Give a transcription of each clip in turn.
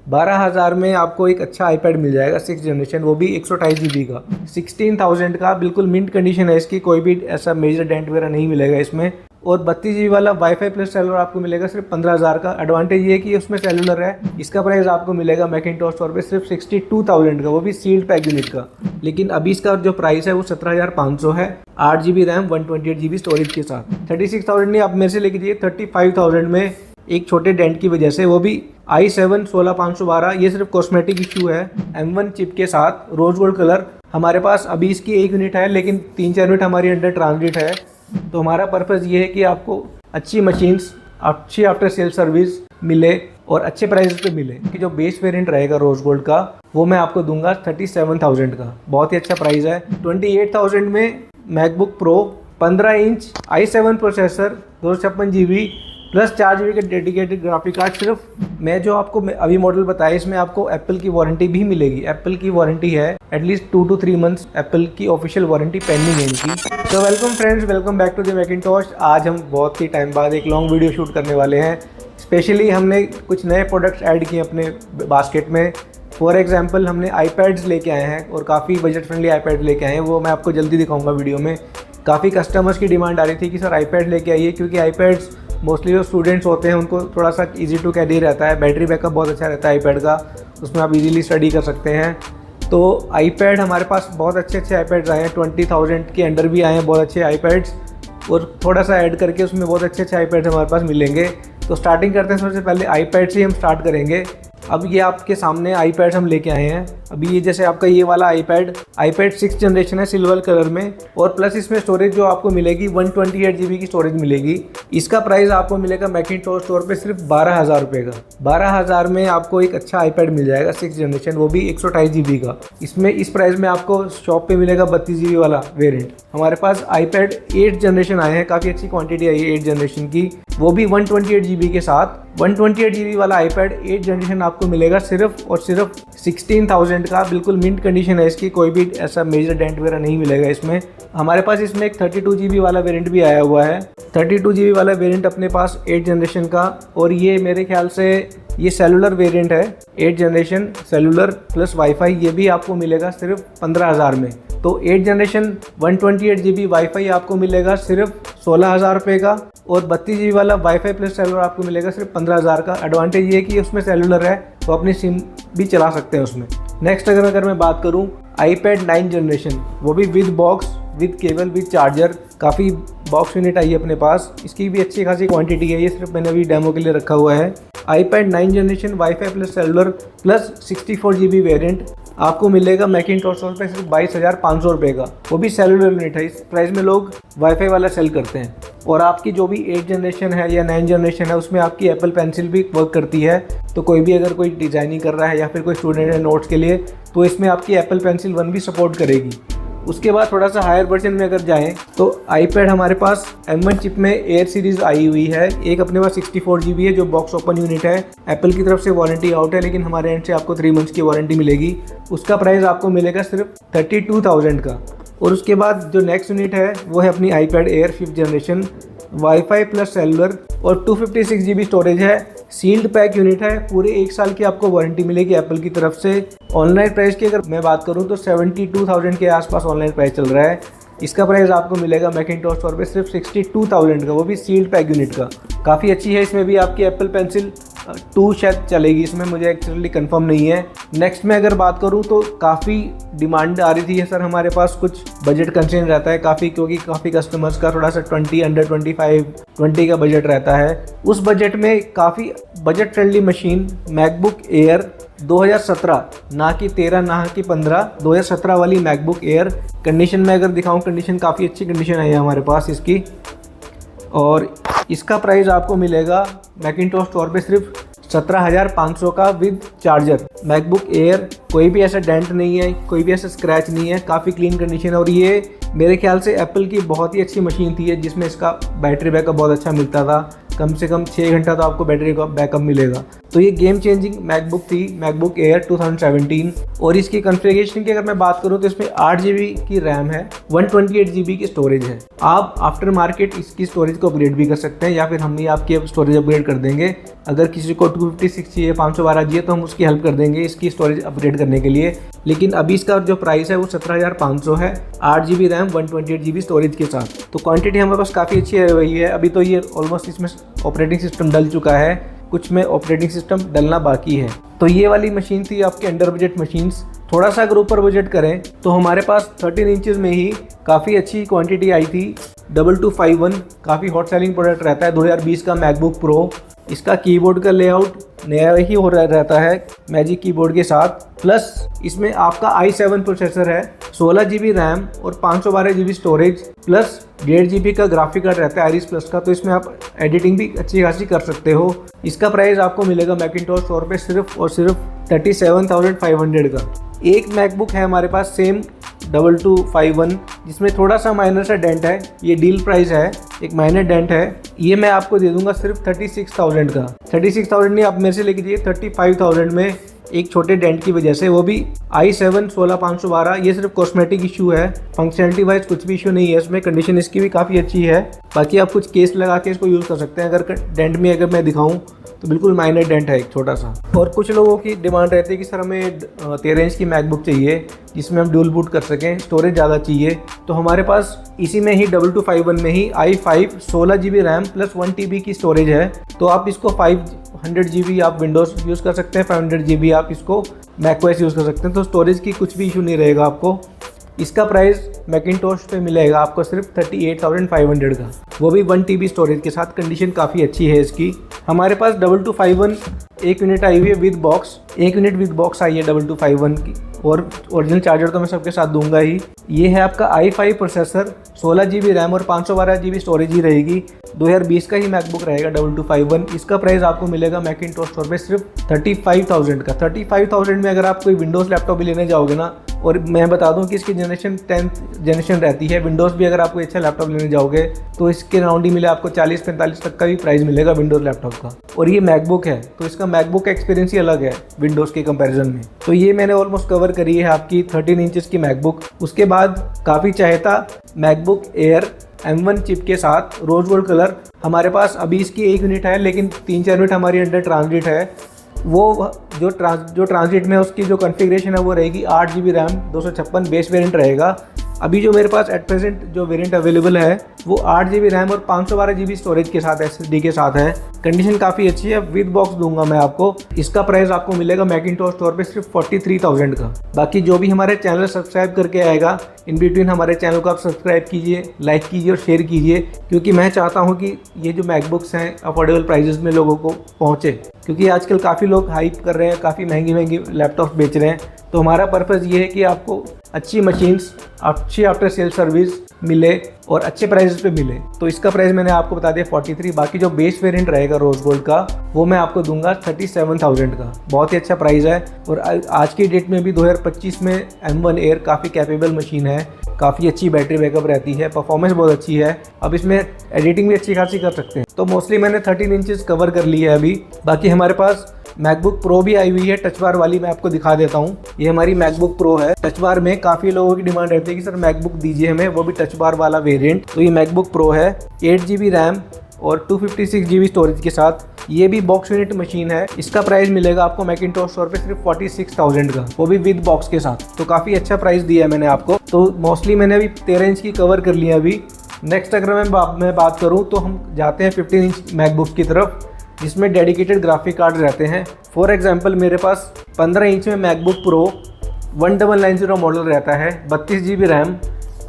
12,000 में आपको एक अच्छा आईपैड मिल जाएगा 6th जनरेशन, वो भी 128 GB का 16,000 का। बिल्कुल मिंट कंडीशन है इसकी, कोई भी ऐसा मेजर डेंट वगैरह नहीं मिलेगा इसमें। और 32 GB वाला वाईफाई प्लस सेलुलर आपको मिलेगा सिर्फ 15,000 का। एडवांटेज ये है कि उसमें सेलुलर है। इसका प्राइस आपको मिलेगा मैकिंटॉश स्टोर पे सिर्फ 62,000 का, वो भी सील्ड पैक यूनिट का। लेकिन अभी इसका जो प्राइस है वो 17,500 है, 8 GB रैम 128 GB स्टोरेज के साथ। 36,000 नहीं, आप मेरे से लेके जाइए 35,000 में एक छोटे डेंट की वजह से, वो भी i7 16512। ये सिर्फ कॉस्मेटिक इशू है। M1 चिप के साथ रोज गोल्ड कलर हमारे पास अभी इसकी 1 यूनिट है, लेकिन 3-4 यूनिट हमारी अंडर ट्रांजिट है। तो हमारा पर्पज़ ये है कि आपको अच्छी मशीन्स, अच्छी आफ्टर सेल सर्विस मिले और अच्छे प्राइस पे मिले। कि जो बेस वेरिएंट रहेगा रोज गोल्ड का वो मैं आपको दूंगा 37,000 का, बहुत ही अच्छा प्राइस है। 28,000 में MacBook pro 15 inch i7 processor 256 GB plus 4 GB का डेडिकेटेड ग्राफिक कार्ड। सिर्फ मैं जो आपको अभी मॉडल बताया इसमें आपको एप्पल की वारंटी भी मिलेगी। एप्पल की वारंटी है एटलीस्ट 2 to 3 मंथ्स, एप्पल की ऑफिशियल वारंटी पेंडिंग है इनकी। तो welcome friends, welcome back to the Macintosh. आज हम बहुत ही टाइम बाद एक लॉन्ग वीडियो शूट करने वाले हैं। स्पेशली हमने कुछ नए प्रोडक्ट्स ऐड किए अपने बास्केट में। फॉर एग्जाम्पल हमने आईपैड्स लेके आए हैं और काफ़ी बजट फ्रेंडली आईपैड लेके आए हैं, वो मैं आपको जल्दी दिखाऊंगा वीडियो में। काफ़ी कस्टमर्स की डिमांड आ रही थी कि सर आईपैड लेके आइए, क्योंकि आईपैड्स मोस्टली जो स्टूडेंट्स होते हैं उनको थोड़ा सा इजी टू कैरी रहता है। बैटरी बैकअप बहुत अच्छा रहता है आईपैड का, उसमें आप इजीली स्टडी कर सकते हैं। तो आईपैड हमारे पास बहुत अच्छे आईपैड्स आए हैं, 20,000 के अंडर भी आए हैं बहुत अच्छे आईपैड्स, और थोड़ा सा ऐड करके उसमें बहुत अच्छे आईपैड्स हमारे पास मिलेंगे। तो स्टार्टिंग करते हैं, सबसे पहले आईपैड से ही हम स्टार्ट करेंगे। अब ये आपके सामने आईपैड हम लेके आए हैं। अभी ये जैसे आपका ये वाला आईपैड 6th जनरेशन है सिल्वर कलर में, और प्लस इसमें स्टोरेज जो आपको मिलेगी 128 GB की स्टोरेज मिलेगी। इसका प्राइस आपको मिलेगा मैकिंटॉश स्टोर पे सिर्फ 12,000 रुपये का। 12,000 में आपको एक अच्छा आईपैड मिल जाएगा 6th जनरेशन, वो भी 128 GB का। इसमें इस प्राइस में आपको शॉप पे मिलेगा 32 GB वाला वेरिएंट। हमारे पास आईपैड 8th जनरेशन आए हैं, काफ़ी अच्छी क्वांटिटी आई है 8th जनरेशन की, वो भी 128 GB के साथ। 128 GB वाला आईपैड 8th जनरेशन आपको मिलेगा सिर्फ और सिर्फ 16,000 का। बिल्कुल मिंट कंडीशन है इसकी, कोई भी ऐसा मेजर डेंट वगैरह नहीं मिलेगा इसमें। हमारे पास इसमें एक 32 GB वाला वेरिएंट भी आया हुआ है। 32 GB वाला वेरिएंट अपने पास 8th जनरेशन का, और ये मेरे ख्याल से ये सेलुलर वेरिएंट है 8th generation cellular plus wifi. ये भी आपको मिलेगा सिर्फ 15,000 में। तो 8th जनरेशन 128 GB वाईफाई आपको मिलेगा सिर्फ 16,000 रुपये का, और 32 GB वाला वाईफाई प्लस सेलुलर आपको मिलेगा सिर्फ 15,000 का। एडवांटेज ये है कि उसमें सेलुलर है तो अपनी सिम भी चला सकते हैं उसमें। नेक्स्ट अगर मैं बात करूं आईपैड 9th जनरेशन, वो भी with box, with cable, with charger. काफ़ी बॉक्स यूनिट आई है अपने पास, इसकी भी अच्छी खासी क्वांटिटी है। ये सिर्फ मैंने अभी डेमो के लिए रखा हुआ है। IPad 9th generation wifi plus cellular plus 64 GB variant आपको मिलेगा मैकिंटॉश स्टोर पे सिर्फ 22,500 रुपये का, वो भी सेलुलर यूनिट है। इस प्राइस में लोग वाईफाई वाला सेल करते हैं। और आपकी जो भी 8th जनरेशन है या 9th जनरेशन है उसमें आपकी एप्पल पेंसिल भी वर्क करती है। तो कोई भी अगर कोई डिज़ाइनिंग कर रहा है या फिर कोई स्टूडेंट है नोट्स के लिए, तो इसमें आपकी एप्पल पेंसिल 1 भी सपोर्ट करेगी। उसके बाद थोड़ा सा हायर वर्जन में अगर जाएं तो आईपैड हमारे पास M1 चिप में एयर सीरीज़ आई हुई है। एक अपने पास 64 GB है जो बॉक्स ओपन यूनिट है। एप्पल की तरफ से वारंटी आउट है, लेकिन हमारे एंड से आपको 3 मंथ्स की वारंटी मिलेगी। उसका प्राइस आपको मिलेगा सिर्फ 32,000 का। और उसके बाद जो नेक्स्ट यूनिट है वो है अपनी iPad air 5th generation, wifi plus cellular और 256 GB स्टोरेज है। सील्ड पैक यूनिट है, पूरे 1 साल की आपको वारंटी मिलेगी एप्पल की तरफ से। ऑनलाइन प्राइस की अगर मैं बात करूं तो 72,000 के आसपास ऑनलाइन प्राइस चल रहा है। इसका प्राइस आपको मिलेगा मैकिंटॉश स्टोर पे सिर्फ 62,000 का, वो भी सील्ड पैक यूनिट का। काफ़ी अच्छी है। इसमें भी आपकी एप्पल पेंसिल 2 शायद चलेगी इसमें, मुझे एक्चुअली कंफर्म नहीं है। नेक्स्ट में अगर बात करूं तो काफ़ी डिमांड आ रही थी सर हमारे पास कुछ बजट कंस्ट्रेंट रहता है काफ़ी, क्योंकि काफ़ी कस्टमर्स का थोड़ा सा 20 अंडर 25 20 का बजट रहता है। उस बजट में काफ़ी budget friendly machine MacBook air 2017, ना कि 13 ना कि 15, 2017 वाली मैकबुक एयर। कंडीशन में अगर दिखाऊं, कंडीशन काफ़ी अच्छी कंडीशन है हमारे पास इसकी, और इसका प्राइस आपको मिलेगा मैकिंटॉश स्टोर पे सिर्फ 17,500 का विद चार्जर। मैकबुक एयर कोई भी ऐसा डेंट नहीं है, कोई भी ऐसा स्क्रैच नहीं है, काफ़ी क्लीन कंडीशन है। और ये मेरे ख्याल से एप्पल की बहुत ही अच्छी मशीन थी जिसमें इसका बैटरी बैकअप बहुत अच्छा मिलता था। कम से कम 6 घंटा तो आपको बैटरी का बैकअप मिलेगा। तो ये गेम चेंजिंग मैकबुक थी, मैकबुक एयर 2017। और इसकी कॉन्फ़िगरेशन की अगर मैं बात करूँ तो इसमें 8 GB की रैम है, 128 GB की स्टोरेज है। आप आफ्टर मार्केट इसकी स्टोरेज को अपग्रेड भी कर सकते हैं या फिर हम ही आपकी स्टोरेज अपग्रेड कर देंगे। अगर किसी को 256 चाहिए, 512 चाहिए तो हम उसकी हेल्प कर देंगे इसकी स्टोरेज अपग्रेड करने के लिए। लेकिन अभी इसका जो प्राइस है वो 17,500 है, 8 GB रैम 128 GB स्टोरेज के साथ। तो क्वांटिटी हमारे पास काफ़ी अच्छी है रही है। अभी तो ये ऑलमोस्ट इसमें ऑपरेटिंग सिस्टम डल चुका है, कुछ में ऑपरेटिंग सिस्टम डलना बाकी है। तो ये वाली मशीन थी आपके अंडर बजट मशीन्स। थोड़ा सा अगर ऊपर बजट करें तो हमारे पास 13 इंचज़ में ही काफ़ी अच्छी क्वांटिटी आई थी। 2251 काफ़ी हॉट सेलिंग प्रोडक्ट रहता है, 2020 का मैकबुक प्रो। इसका कीबोर्ड का लेआउट नया ही हो रहता है मैजिक कीबोर्ड के साथ। प्लस इसमें आपका i7 प्रोसेसर है, 16 GB रैम और 512 GB स्टोरेज, प्लस 1.5 GB का ग्राफिक कार्ड रहता है आइरिस प्लस का। तो इसमें आप एडिटिंग भी अच्छी खासी कर सकते हो। इसका प्राइस आपको मिलेगा मैकिंटॉश स्टोर पे सिर्फ और सिर्फ 37,500 का। एक मैकबुक है हमारे पास सेम 2251, जिसमें थोड़ा सा माइनर सा डेंट है। ये डील प्राइस है, एक माइनर डेंट है। ये मैं आपको दे दूंगा सिर्फ 36,000 का। 36,000 नहीं, आप मेरे से लेके जाइए 35,000 में, एक छोटे डेंट की वजह से, वो भी i7 16512। ये सिर्फ कॉस्मेटिक इशू है, फंक्शनलिटी वाइज कुछ भी इशू नहीं है इसमें। कंडीशन इसकी भी काफ़ी अच्छी है। बाकी आप कुछ केस लगा के इसको यूज़ कर सकते हैं। अगर डेंट में अगर मैं दिखाऊं तो बिल्कुल माइनर डेंट है एक छोटा सा। और कुछ लोगों की डिमांड रहती है कि सर हमें 13 इंच की मैकबुक चाहिए जिसमें हम ड्यूल बूट कर सकें, स्टोरेज ज़्यादा चाहिए। तो हमारे पास इसी में ही 2251 में ही i5 16 GB RAM plus 1 TB की स्टोरेज है। तो आप इसको 500 GB आप विंडोज़ यूज़ कर सकते हैं, 500 GB आप इसको मैकओएस यूज़ कर सकते हैं। तो स्टोरेज की कुछ भी इशू नहीं रहेगा आपको। इसका प्राइस मैकिंटॉश पे मिलेगा आपको सिर्फ 38,500 का, वो भी 1 TB स्टोरेज के साथ। कंडीशन काफ़ी अच्छी है इसकी। हमारे पास 2251 एक यूनिट आई हुई है विद बॉक्स, एक यूनिट विद बॉक्स आई है 2251 की। और ओरिजिनल चार्जर तो मैं सबके साथ दूंगा ही। ये है आपका i5 प्रोसेसर, 16 GB रैम और 512 GB स्टोरेज ही रहेगी। 2020 का ही मैकबुक रहेगा 2251। इसका प्राइस आपको मिलेगा मैकिंटॉश स्टोर पे सिर्फ 35,000 का। 35,000 में अगर आप कोई विंडोज़ लैपटॉप भी लेने जाओगे ना, और मैं बता दूं कि इसकी जनरेशन 10th जनरेशन रहती है। विंडोज़ भी अगर आप कोई अच्छा लैपटॉप लेने जाओगे तो इसके राउंड ही मिले आपको 40-45 तक का भी प्राइस मिलेगा विंडोज़ लैपटॉप का। और ये मैकबुक है तो इसका मैकबुक का एक्सपीरियंस ही अलग है विंडोज़ के कंपैरिजन में। तो ये मैंने ऑलमोस्ट कवर करी है आपकी 13 इंचज़ की मैकबुक। उसके बाद काफ़ी चाहता मैकबुक एयर M1 चिप के साथ रोज गोल्ड कलर। हमारे पास अभी इसकी एक यूनिट है, लेकिन 3-4 यूनिट हमारी अंडर ट्रांजिट है। वो जो ट्रांजिट में उसकी जो कॉन्फ़िगरेशन है वो रहेगी 8 GB रैम 256 बेस वेरिएंट रहेगा। अभी जो मेरे पास एट प्रेजेंट जो वेरिएंट अवेलेबल है वो 8 GB रैम और 512 GB स्टोरेज के साथ SSD के साथ है। कंडीशन काफ़ी अच्छी है, विद बॉक्स दूंगा मैं आपको। इसका प्राइस आपको मिलेगा मैकिंटॉश स्टोर पे सिर्फ 43,000 का। बाकी जो भी हमारे चैनल सब्सक्राइब करके आएगा, इन बिटवीन हमारे चैनल को आप सब्सक्राइब कीजिए, लाइक कीजिए और शेयर कीजिए, क्योंकि मैं चाहता हूँ कि ये जो मैकबुक्स हैं अफोर्डेबल प्राइजेस में लोगों को पहुँचे। क्योंकि आजकल काफ़ी लोग हाइप कर रहे हैं, काफ़ी महंगी लैपटॉप बेच रहे हैं। तो हमारा पर्पज़ ये है कि आपको अच्छी मशीन्स, अच्छी आफ्टर सेल सर्विस मिले और अच्छे प्राइस पे मिले। तो इसका प्राइस मैंने आपको बता दिया 43। बाकी जो बेस वेरिएंट रहेगा रोज गोल्ड का वो मैं आपको दूंगा 37,000 का। बहुत ही अच्छा प्राइस है। और आज की डेट में भी 2025 में M1 एयर काफ़ी कैपेबल मशीन है, काफ़ी अच्छी बैटरी बैकअप रहती है, परफॉर्मेंस बहुत अच्छी है। अब इसमें एडिटिंग भी अच्छी खासी कर सकते हैं। तो मोस्टली मैंने 13 इंचज़ कवर कर ली है अभी। बाकी हमारे पास मैकबुक प्रो भी आई हुई है टच बार वाली, मैं आपको दिखा देता हूँ। ये हमारी मैकबुक प्रो है टच बार में। काफ़ी लोगों की डिमांड रहती है कि सर मैकबुक दीजिए हमें, वो भी टच बार वाला वेरिएंट। तो ये मैकबुक प्रो है, 8 GB रैम और 256 GB स्टोरेज के साथ। ये भी बॉक्स यूनिट मशीन है। इसका प्राइस मिलेगा आपको मैकिंटॉश स्टोर पे सिर्फ 46,000 का, वो भी विद बॉक्स के साथ। तो काफ़ी अच्छा प्राइस दिया है मैंने आपको। तो मोस्टली मैंने अभी 13 इंच की कवर कर लिया अभी। नेक्स्ट अगर मैं बात करूँ तो हम जाते हैं 15 इंच मैकबुक की तरफ, जिसमें डेडिकेटेड ग्राफिक कार्ड रहते हैं। फॉर एग्जांपल मेरे पास 15 इंच में मैकबुक प्रो 1990 मॉडल रहता है, 32 GB रैम,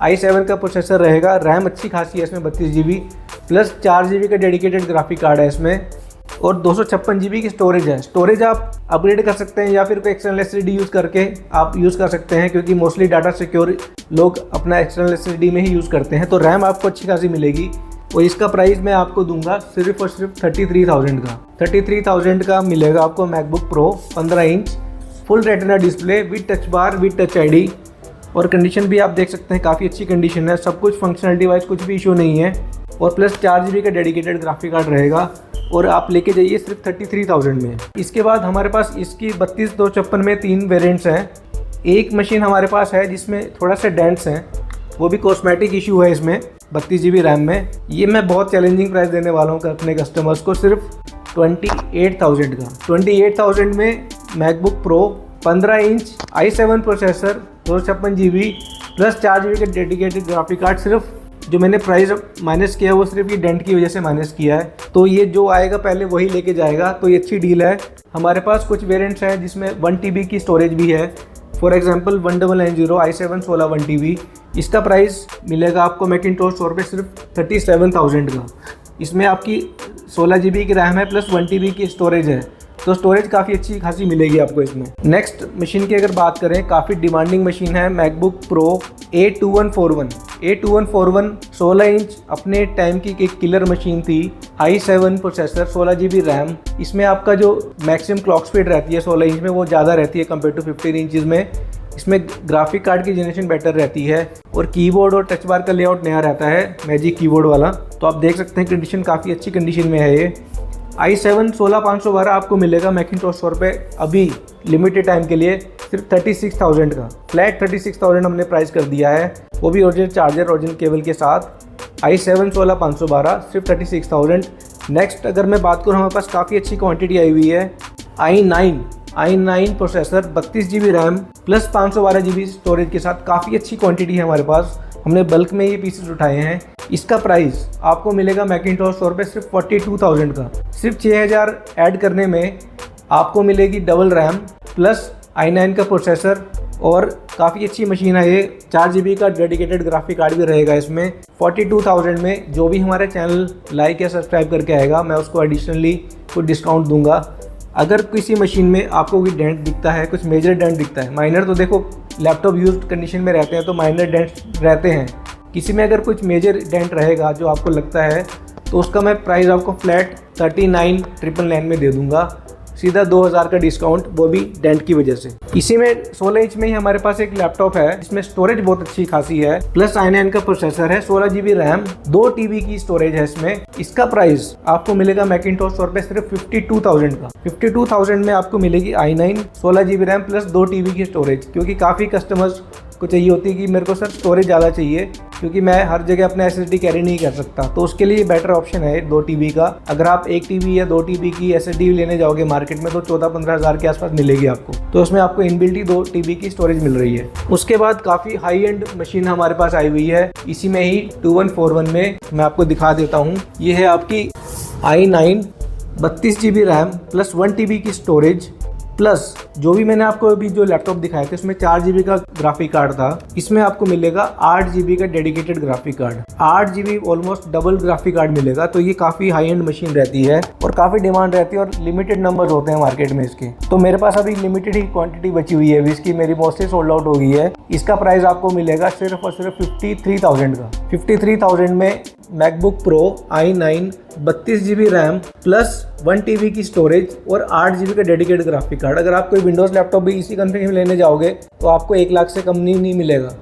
i7 का प्रोसेसर रहेगा। रैम अच्छी खासी है इसमें 32 GB प्लस 4 GB का डेडिकेटेड ग्राफिक कार्ड है इसमें, और 256 GB की स्टोरेज है। स्टोरेज आप अपग्रेड कर सकते हैं या फिर कोई एक्सटर्नल SSD यूज़ करके आप यूज़ कर सकते हैं, क्योंकि मोस्टली डाटा सिक्योर लोग अपना एक्सटर्नल SSD में ही यूज़ करते हैं। तो रैम आपको अच्छी खासी मिलेगी। और इसका प्राइस मैं आपको दूंगा सिर्फ और सिर्फ 33,000 का। 33,000 का मिलेगा आपको MacBook pro 15 inch full retina display with touch bar with touch ID। और कंडीशन भी आप देख सकते हैं काफ़ी अच्छी कंडीशन है, सब कुछ फंक्शनलिटी वाइज कुछ भी इशू नहीं है। और प्लस 4 GB का डेडिकेटेड ग्राफिक कार्ड रहेगा और आप लेके जाइए सिर्फ 33,000 में। इसके बाद हमारे पास इसकी 32,256 में 3 वेरिएंट्स हैं। एक मशीन हमारे पास है जिसमें थोड़ा सा डेंट्स हैं, वो भी कॉस्मेटिक इशू है इसमें 32 GB रैम में। ये मैं बहुत चैलेंजिंग प्राइस देने वाला हूँ अपने कस्टमर्स को, सिर्फ 28,000 का। 28,000 में MacBook pro 15 inch i7 processor 256 GB plus 4 GB का डेडिकेटेड ग्राफिक कार्ड। सिर्फ जो मैंने प्राइस माइनस किया है वो सिर्फ ये डेंट की वजह से माइनस किया है, तो ये जो आएगा पहले वही लेके जाएगा, तो ये अच्छी डील है। हमारे पास कुछ वेरिएंट्स हैं जिसमें 1 TB की स्टोरेज भी है। फॉर एग्जांपल 1990 i7 16 1 TB, इसका प्राइस मिलेगा आपको मैकिंटोश स्टोर पे सिर्फ 37,000 का। इसमें आपकी 16 GB की रैम है प्लस 1 TB की स्टोरेज है, तो स्टोरेज काफ़ी अच्छी खासी मिलेगी आपको इसमें। नेक्स्ट मशीन की अगर बात करें, काफ़ी डिमांडिंग मशीन है MacBook pro A2141। A2141 16 inch अपने टाइम की एक किलर मशीन थी, i7 प्रोसेसर 16 GB रैम। इसमें आपका जो मैक्सिमम क्लॉक स्पीड रहती है 16 इंच में वो ज़्यादा रहती है कंपेयर टू 15 इंचज़ में। इसमें ग्राफिक कार्ड की जनरेशन बेटर रहती है और कीबोर्ड और टच बार का लेआउट नया रहता है, मैजिक कीबोर्ड वाला। तो आप देख सकते हैं कंडीशन काफ़ी अच्छी कंडीशन में है ये। i7 16512 आपको मिलेगा मैकिंटोश स्टोर पे अभी लिमिटेड टाइम के लिए सिर्फ 36,000 का। फ्लैट 36,000 हमने प्राइस कर दिया है, वो भी ओरिजिनल चार्जर ओरिजिनल केबल के साथ। i7 16512 सिर्फ 36,000। नेक्स्ट अगर मैं बात करूँ, हमारे पास काफ़ी अच्छी क्वांटिटी आई हुई है। i9 processor 32 GB RAM plus 512 GB storage के साथ काफ़ी अच्छी क्वांटिटी है हमारे पास। हमने बल्क में ये पीसेस उठाए हैं। इसका प्राइस आपको मिलेगा मैकिंटोश स्टोर पे सिर्फ 42,000 का। सिर्फ 6,000 ऐड करने में आपको मिलेगी डबल रैम प्लस i9 का प्रोसेसर और काफ़ी अच्छी मशीन है ये। 4 GB का डेडिकेटेड ग्राफिक कार्ड भी रहेगा इसमें। 42,000 में जो भी हमारे चैनल लाइक या सब्सक्राइब करके आएगा मैं उसको एडिशनली कुछ डिस्काउंट दूंगा। अगर किसी मशीन में आपको कोई डेंट दिखता है, कुछ मेजर डेंट दिखता है, माइनर तो देखो लैपटॉप यूज्ड कंडीशन में रहते हैं तो माइनर डेंट रहते हैं, किसी में अगर कुछ मेजर डेंट रहेगा जो आपको लगता है तो उसका मैं प्राइस आपको फ्लैट 39,999 में दे दूंगा, सीधा 2,000 का डिस्काउंट, वो भी डेंट की वजह से। इसी में 16 इंच में ही हमारे पास एक लैपटॉप है जिसमें स्टोरेज बहुत अच्छी खासी है, प्लस i9 का प्रोसेसर है, 16 GB रैम, 2 TB की स्टोरेज है इसमें। इसका प्राइस आपको मिलेगा मैकिंटोश स्टोर पे सिर्फ 52,000 का। 52,000 में आपको मिलेगी i9 16 GB RAM plus 2 TB की स्टोरेज, क्योंकि काफ़ी कस्टमर्स को चाहिए होती है कि मेरे को सर स्टोरेज ज़्यादा चाहिए क्योंकि मैं हर जगह अपना SSD कैरी नहीं कर सकता, तो उसके लिए बेटर ऑप्शन है 2 TB का। अगर आप 1 TB या 2 TB की SSD लेने जाओगे मार्केट में तो 14-15 हज़ार के आसपास मिलेगी आपको, तो उसमें आपको इनबिल्ट ही 2 TB की स्टोरेज मिल रही है। उसके बाद काफ़ी हाई एंड मशीन हमारे पास आई हुई है, इसी में ही 2141 में मैं आपको दिखा देता हूँ। ये है आपकी i9 32 GB RAM plus 1 TB की स्टोरेज प्लस जो भी मैंने आपको अभी जो लैपटॉप दिखाया था इसमें 4 GB का ग्राफिक कार्ड था, इसमें आपको मिलेगा 8 GB का dedicated graphic card. 8 GB almost double graphic card मिलेगा, तो ये काफ़ी हाई एंड मशीन रहती है और काफ़ी डिमांड रहती है और लिमिटेड नंबर्स होते हैं मार्केट में इसके। तो मेरे पास अभी लिमिटेड ही क्वांटिटी बची हुई है, अभी इसकी मेरी मोस्टली सोल्ड आउट हो गई है। इसका प्राइस आपको मिलेगा सिर्फ और सिर्फ 53,000 का। 53,000 में MacBook pro i9 32 GB RAM plus 1 TB की स्टोरेज और 8 GB का डेडिकेटेड ग्राफिक कार्ड। अगर आप कोई विंडोज़ लैपटॉप भी इसी कंपनी में लेने जाओगे तो आपको 1 लाख से कम नहीं मिलेगा।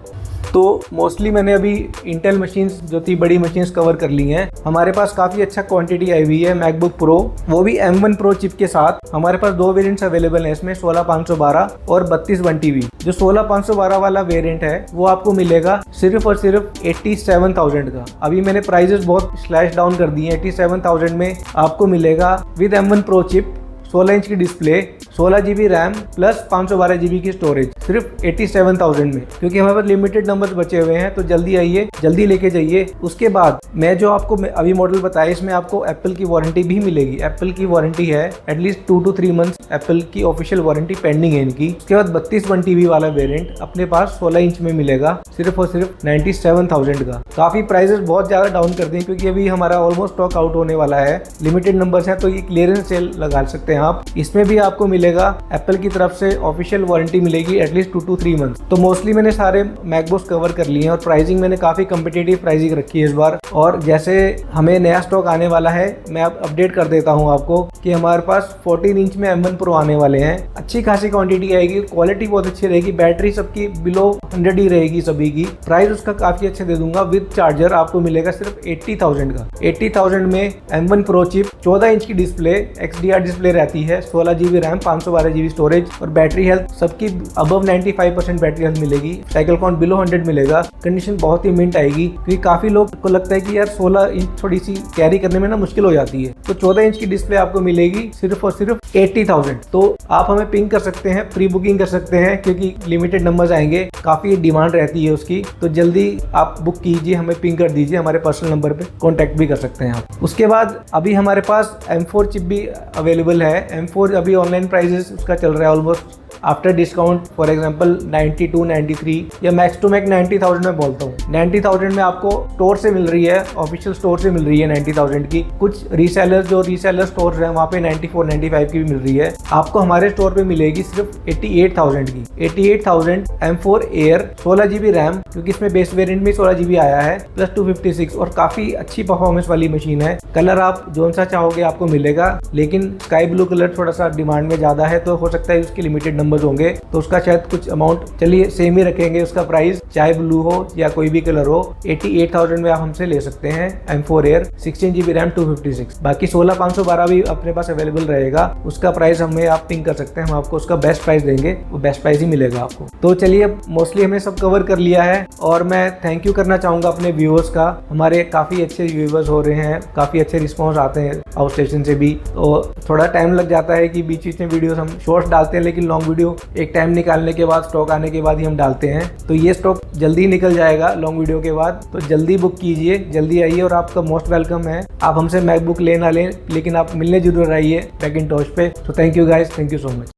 तो मोस्टली मैंने अभी इंटेल मशीन्स जो थी बड़ी मशीन्स कवर कर ली हैं। हमारे पास काफ़ी अच्छा क्वांटिटी आई हुई है मैकबुक प्रो, वो भी M1 प्रो चिप के साथ। हमारे पास 2 वेरिएंट्स अवेलेबल हैं इसमें, 16,512 और 32 1 TB। जो 16,512 वाला वेरिएंट है वो आपको मिलेगा सिर्फ और सिर्फ 87,000 का। अभी मैंने प्राइजेस बहुत स्लैश डाउन कर दिए हैं। 87,000 में आपको मिलेगा with M1 pro chip, 16 inch की display, 16 GB RAM plus 512 GB की स्टोरेज, सिर्फ 87,000 में। क्योंकि हमारे पास लिमिटेड नंबर्स बचे हुए हैं तो जल्दी आइए, जल्दी लेके जाइए। उसके बाद मैं जो आपको अभी मॉडल बताया इसमें आपको एप्पल की वारंटी भी मिलेगी। एप्पल की वारंटी है एटलीस्ट 2 to 3 मंथ्स एप्पल की ऑफिशियल वारंटी पेंडिंग है इनकी। उसके बाद 32 1 TB वाला वेरिएंट अपने पास 16 इंच में मिलेगा सिर्फ और सिर्फ 97,000 का। काफ़ी प्राइजेस बहुत ज़्यादा डाउन कर दें क्योंकि अभी हमारा ऑलमोस्ट स्टॉक आउट होने वाला है, लिमिटेड नंबर्स हैं, तो ये क्लियरेंस सेल लगा सकते हैं आप। इसमें भी आपको मिलेगा मिलेगा, एप्पल की तरफ से ऑफिशियल वारंटी मिलेगी एटलीस्ट 2 to 3 मंथ। तो मोस्टली मैंने सारे मैकबुक्स कवर कर लिए हैं और प्राइसिंग मैंने काफ़ी कम्पिटेटिव प्राइसिंग रखी है इस बार। और जैसे हमें नया स्टॉक आने वाला है, मैं अब अपडेट कर देता हूँ आपको कि हमारे पास 14 इंच में M1 Pro आने वाले हैं। अच्छी खासी क्वांटिटी आएगी, क्वालिटी बहुत अच्छी रहेगी, बैटरी सबकी बिलो 100 ही रहेगी सभी की। प्राइस उसका काफ़ी अच्छे दे दूंगा, विद चार्जर आपको मिलेगा सिर्फ 80,000 का। 80,000 में M1 Pro चिप, 14 इंच की डिस्प्ले, XDR डिस्प्ले रहती है, 16 GB रैम, 512 GB स्टोरेज और बैटरी हेल्थ सबकी अबव 95% बैटरी हेल्थ मिलेगी। साइकिल काउंट बिलो 100 मिलेगा। कंडीशन बहुत ही मिंट आएगी, क्योंकि काफ़ी लोग को लगता है कि यार 16 इंच थोड़ी सी कैरी करने में ना मुश्किल हो जाती है। तो 14 इंच की डिस्प्ले आपको मिलेगी सिर्फ और सिर्फ 80,000। तो आप हमें पिंग कर सकते हैं, प्री बुकिंग कर सकते हैं, क्योंकि लिमिटेड नंबर्स आएंगे, काफ़ी डिमांड रहती है उसकी। तो जल्दी आप बुक कीजिए, हमें पिंग कर दीजिए, हमारे पर्सनल नंबर पे कांटेक्ट भी कर सकते हैं आप। उसके बाद अभी हमारे पास M4 चिप भी अवेलेबल है। M4 अभी ऑनलाइन प्राइजेस उसका चल रहा है almost after discount, for example 92, 93 या मैक्स टू मैक्स 90,000 में बोलता हूँ। 90,000 में आपको स्टोर से मिल रही है, ऑफिशियल स्टोर से मिल रही है 90,000 की। कुछ रीसेलर जो रीसेलर स्टोर्स हैं वहाँ पे 94, 95 की भी मिल रही है। आपको हमारे स्टोर पे मिलेगी सिर्फ 88,000 की। 88,000 M4 Air, 16 GB रैम, क्योंकि इसमें बेस वेरिएंट में 16 GB आया है, प्लस 256 और काफ़ी अच्छी परफॉर्मेंस वाली मशीन है। कलर आप जो सा चाहोगे आपको मिलेगा, लेकिन स्काई ब्लू कलर थोड़ा सा डिमांड में ज़्यादा है, तो हो सकता है उसके लिमिटेड नंबर्स होंगे, तो उसका शायद कुछ अमाउंट, चलिए सेम ही रखेंगे उसका प्राइस, चाहे ब्लू हो या कोई भी कलर हो। 88,000 में आप हमसे ले सकते हैं M4 Air, 16 GB रैम, 256। बाकी 16,512 भी अपने पास अवेलेबल रहेगा, उसका प्राइस हमें आप पिंक कर सकते हैं, हम आपको उसका बेस्ट प्राइस देंगे, वो बेस्ट प्राइस ही मिलेगा आपको। तो चलिए मोस्टली हमने सब कवर कर लिया है, और मैं थैंक यू करना चाहूँगा अपने व्यूअर्स का। हमारे काफ़ी अच्छे व्यूअर्स हो रहे हैं, काफ़ी अच्छे रिस्पॉन्स आते हैं आउट स्टेशन से भी। तो थोड़ा टाइम लग जाता है कि बीच बीच में वीडियोस हम शॉर्ट्स डालते हैं, लेकिन लॉन्ग वीडियो एक टाइम निकालने के बाद, स्टॉक आने के बाद ही हम डालते हैं। तो ये स्टॉक जल्दी निकल जाएगा लॉन्ग वीडियो के बाद, तो जल्दी बुक कीजिए, जल्दी आइए, और आपका मोस्ट वेलकम है। आप हमसे मैकबुक ले ना लें, लेकिन आप मिलने जरूर आइए मैकिंटॉश पे। तो thank you guys, thank you so much.